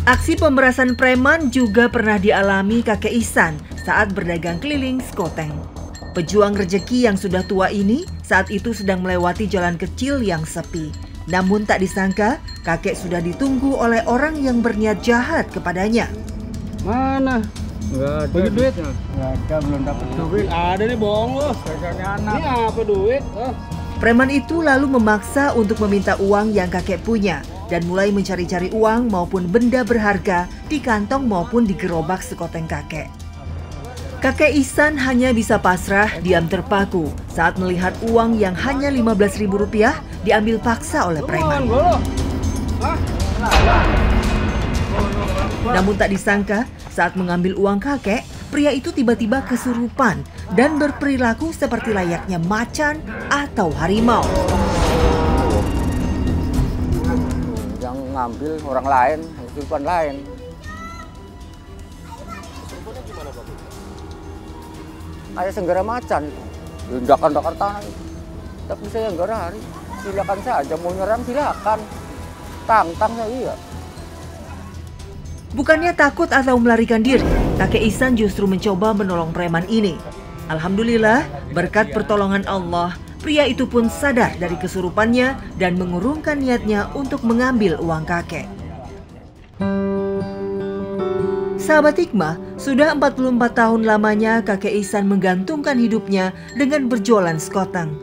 Aksi pemerasan preman juga pernah dialami kakek Ihsan saat berdagang keliling Sekoteng. Pejuang rejeki yang sudah tua ini saat itu sedang melewati jalan kecil yang sepi. Namun tak disangka kakek sudah ditunggu oleh orang yang berniat jahat kepadanya. Mana? Enggak ada duitnya. Enggak ada, belum dapat duit. Ada nih, bohong lu. Gagangnya anak. Ini apa duit? Preman itu lalu memaksa untuk meminta uang yang kakek punya dan mulai mencari-cari uang maupun benda berharga di kantong maupun di gerobak sekoteng kakek. Kakek Ihsan hanya bisa pasrah, diam terpaku saat melihat uang yang hanya Rp15.000 diambil paksa oleh preman. Namun tak disangka, saat mengambil uang kakek, pria itu tiba-tiba kesurupan dan berperilaku seperti layaknya macan atau harimau. Yang ngambil orang lain, kesurupan lain. Kayak senggara macan, dakar tanah. Tapi saya enggak lari, silakan saja mau nyerang silakan, tantang saya iya. Bukannya takut atau melarikan diri, kakek Ihsan justru mencoba menolong preman ini. Alhamdulillah, berkat pertolongan Allah, pria itu pun sadar dari kesurupannya dan mengurungkan niatnya untuk mengambil uang kakek. Sahabat Hikmah, sudah 44 tahun lamanya kakek Ihsan menggantungkan hidupnya dengan berjualan sekoteng.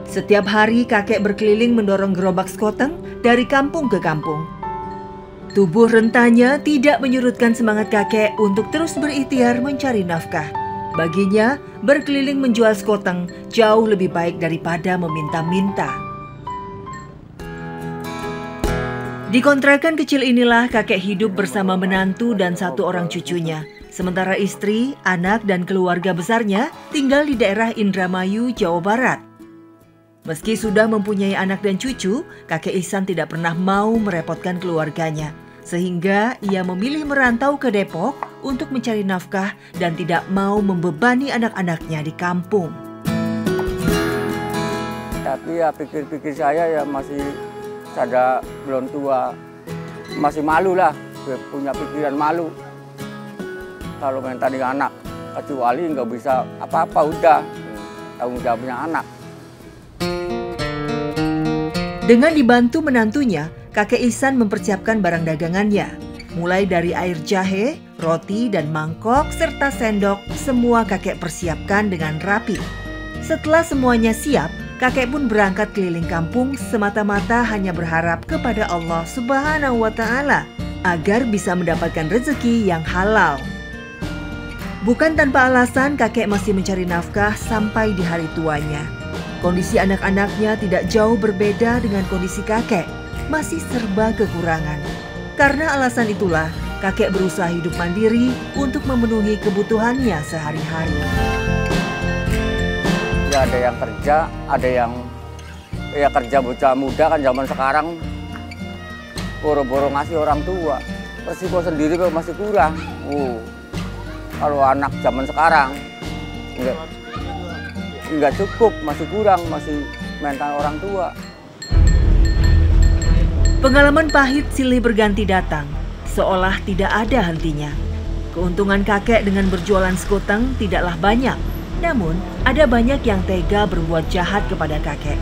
Setiap hari kakek berkeliling mendorong gerobak sekoteng dari kampung ke kampung. Tubuh rentanya tidak menyurutkan semangat kakek untuk terus berikhtiar mencari nafkah. Baginya, berkeliling menjual sekoteng jauh lebih baik daripada meminta-minta. Di kontrakan kecil inilah kakek hidup bersama menantu dan satu orang cucunya. Sementara istri, anak, dan keluarga besarnya tinggal di daerah Indramayu, Jawa Barat. Meski sudah mempunyai anak dan cucu, kakek Ihsan tidak pernah mau merepotkan keluarganya. Sehingga ia memilih merantau ke Depok untuk mencari nafkah dan tidak mau membebani anak-anaknya di kampung. Tapi ya pikir-pikir saya ya masih sada belum tua, masih malu lah, punya pikiran malu. Kalau minta di anak, kecuali nggak bisa apa-apa udah, tanggung jawabnya anak. Dengan dibantu menantunya, kakek Ihsan mempersiapkan barang dagangannya. Mulai dari air jahe, roti, dan mangkok, serta sendok, semua kakek persiapkan dengan rapi. Setelah semuanya siap, kakek pun berangkat keliling kampung semata-mata hanya berharap kepada Allah Subhanahu wa Ta'ala agar bisa mendapatkan rezeki yang halal. Bukan tanpa alasan kakek masih mencari nafkah sampai di hari tuanya. Kondisi anak-anaknya tidak jauh berbeda dengan kondisi kakek, masih serba kekurangan. Karena alasan itulah, kakek berusaha hidup mandiri untuk memenuhi kebutuhannya sehari-hari. Ya ada yang kerja, ada yang kerja bocah muda kan zaman sekarang boro-boro ngasih orang tua. Resiko sendiri kok masih kurang. Kalau anak zaman sekarang nggak cukup, masih kurang, masih mental orang tua. Pengalaman pahit silih berganti datang, seolah tidak ada hentinya. Keuntungan kakek dengan berjualan sekoteng tidaklah banyak, namun ada banyak yang tega berbuat jahat kepada kakek.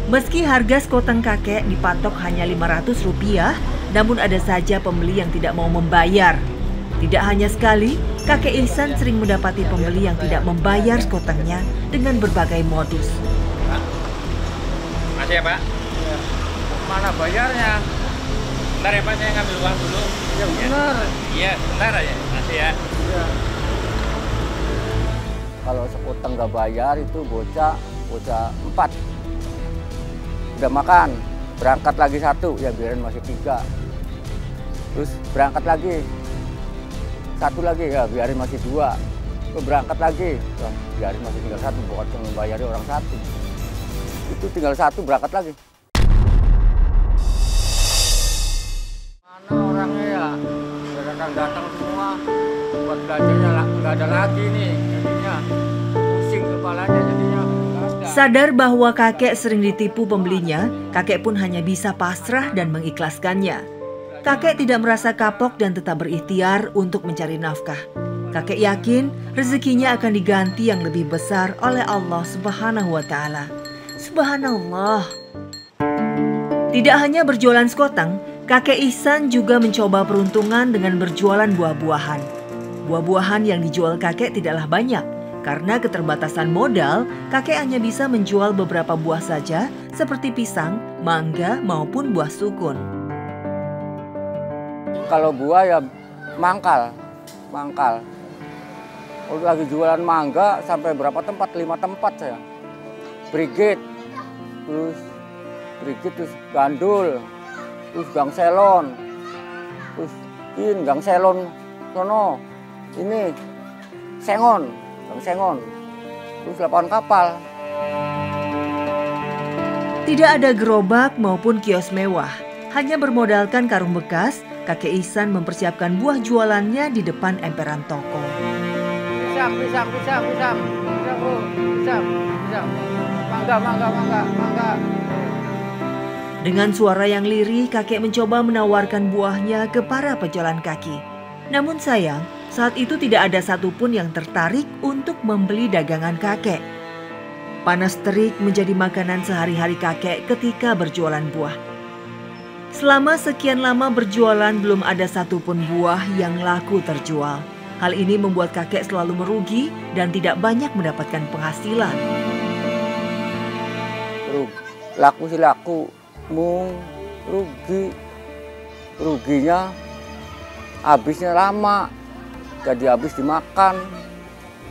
Meski harga sekoteng kakek dipatok hanya Rp500, namun ada saja pembeli yang tidak mau membayar. Tidak hanya sekali, kakek Ihsan sering mendapati pembeli yang tidak membayar sekotengnya dengan berbagai modus. Pak, makasih ya Pak. Mana bayarnya? Bentar ya Pak, saya ngambil uang dulu. Ya benar. Iya, bentar aja. Makasih ya. Ya. Kalau sekoteng nggak bayar itu bocah 4. Udah makan, berangkat lagi 1, ya biarin masih 3. Terus berangkat lagi. 1 lagi, ya biarin masih 2. Terus berangkat lagi, ya, biarin masih tinggal 1, bukan cuma membayari orang 1. Itu tinggal 1, berangkat lagi. Mana orangnya ya? Datang semua, buat belajarnya nggak ada lagi nih, jadinya pusing kepalanya jadinya. Sadar bahwa kakek sering ditipu pembelinya, kakek pun hanya bisa pasrah dan mengikhlaskannya. Kakek tidak merasa kapok dan tetap berikhtiar untuk mencari nafkah. Kakek yakin rezekinya akan diganti yang lebih besar oleh Allah Subhanahu wa Ta'ala. Subhanallah. Tidak hanya berjualan sekoteng, kakek Ihsan juga mencoba peruntungan dengan berjualan buah-buahan. Buah-buahan yang dijual kakek tidaklah banyak. Karena keterbatasan modal, kakek hanya bisa menjual beberapa buah saja seperti pisang, mangga maupun buah sukun. Kalau buah ya mangkal. Kalau lagi jualan mangga sampai berapa tempat? 5 tempat saya. Brigit, terus gandul, terus gang selon, terus gang selon sono, ini sengon, gang sengon, terus lapangan kapal. Tidak ada gerobak maupun kios mewah, hanya bermodalkan karung bekas. Kakek Ihsan mempersiapkan buah jualannya di depan emperan toko. Pisang, mangga. Dengan suara yang lirih, kakek mencoba menawarkan buahnya ke para pejalan kaki. Namun sayang, saat itu tidak ada satupun yang tertarik untuk membeli dagangan kakek. Panas terik menjadi makanan sehari-hari kakek ketika berjualan buah. Selama sekian lama berjualan belum ada satupun buah yang laku terjual. Hal ini membuat kakek selalu merugi dan tidak banyak mendapatkan penghasilan. Laku sih laku, ruginya habisnya lama, jadi habis dimakan,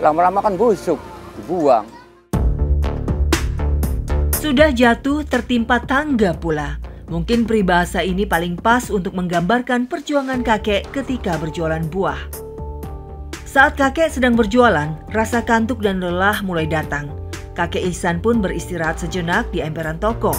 lama-lama kan busuk, dibuang. Sudah jatuh tertimpa tangga pula. Mungkin peribahasa ini paling pas untuk menggambarkan perjuangan kakek ketika berjualan buah. Saat kakek sedang berjualan, rasa kantuk dan lelah mulai datang. Kakek Ihsan pun beristirahat sejenak di emperan toko.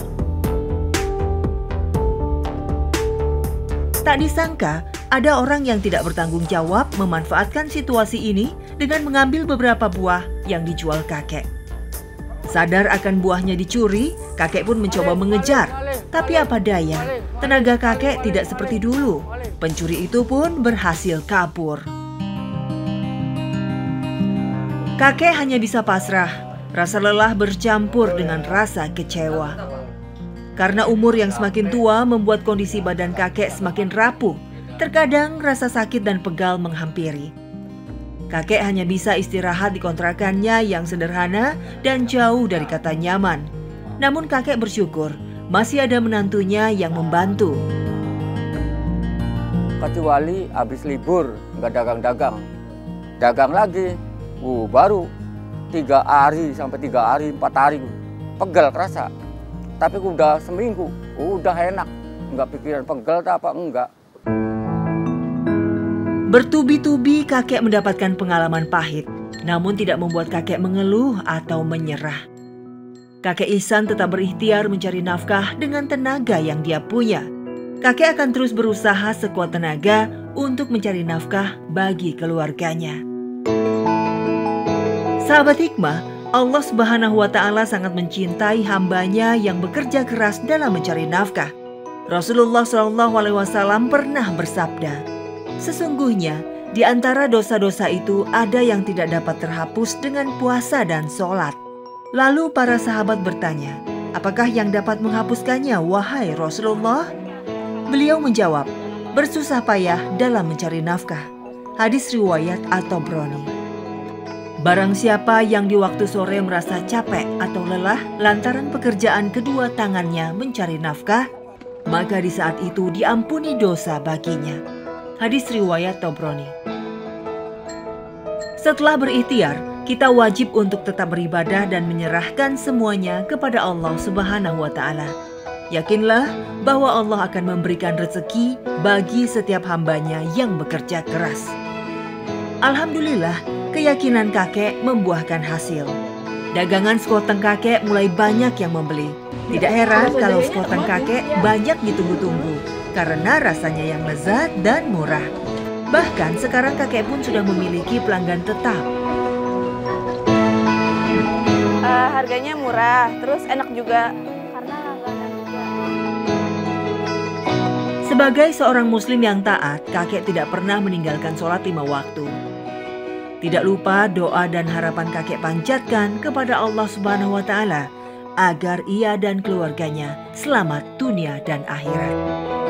Tak disangka, ada orang yang tidak bertanggung jawab memanfaatkan situasi ini dengan mengambil beberapa buah yang dijual kakek. Sadar akan buahnya dicuri, kakek pun mencoba mengejar. Tapi apa daya, tenaga kakek tidak seperti dulu. Pencuri itu pun berhasil kabur. Kakek hanya bisa pasrah. Rasa lelah bercampur dengan rasa kecewa. Karena umur yang semakin tua membuat kondisi badan kakek semakin rapuh. Terkadang rasa sakit dan pegal menghampiri. Kakek hanya bisa istirahat di kontrakannya yang sederhana dan jauh dari kata nyaman. Namun kakek bersyukur masih ada menantunya yang membantu. Kecuali habis libur nggak dagang-dagang, dagang lagi, baru 3 hari sampai 3 hari 4 hari pegel kerasa. Tapi udah seminggu, udah enak, nggak pikiran pegel apa enggak. Bertubi-tubi kakek mendapatkan pengalaman pahit, namun tidak membuat kakek mengeluh atau menyerah. Kakek Ihsan tetap berikhtiar mencari nafkah dengan tenaga yang dia punya. Kakek akan terus berusaha sekuat tenaga untuk mencari nafkah bagi keluarganya. Sahabat hikmah, Allah Subhanahu wa Ta'ala sangat mencintai hambanya yang bekerja keras dalam mencari nafkah. Rasulullah SAW pernah bersabda, "Sesungguhnya di antara dosa-dosa itu ada yang tidak dapat terhapus dengan puasa dan sholat." Lalu para sahabat bertanya, "Apakah yang dapat menghapuskannya, wahai Rasulullah?" Beliau menjawab, "Bersusah payah dalam mencari nafkah." Hadis riwayat At-Tabrani. Barang siapa yang di waktu sore merasa capek atau lelah lantaran pekerjaan kedua tangannya mencari nafkah, maka di saat itu diampuni dosa baginya. Hadis riwayat Tabrani. Setelah berikhtiar, kita wajib untuk tetap beribadah dan menyerahkan semuanya kepada Allah Subhanahu wa Ta'ala. Yakinlah bahwa Allah akan memberikan rezeki bagi setiap hambanya yang bekerja keras. Alhamdulillah, keyakinan kakek membuahkan hasil. Dagangan sekoteng kakek mulai banyak yang membeli. Tidak heran kalau sekoteng kakek banyak ditunggu-tunggu karena rasanya yang lezat dan murah. Bahkan sekarang kakek pun sudah memiliki pelanggan tetap. Harganya murah, terus enak juga karena langganan juga. Sebagai seorang muslim yang taat, kakek tidak pernah meninggalkan sholat 5 waktu. Tidak lupa doa dan harapan kakek panjatkan kepada Allah Subhanahu wa Ta'ala agar ia dan keluarganya selamat dunia dan akhirat.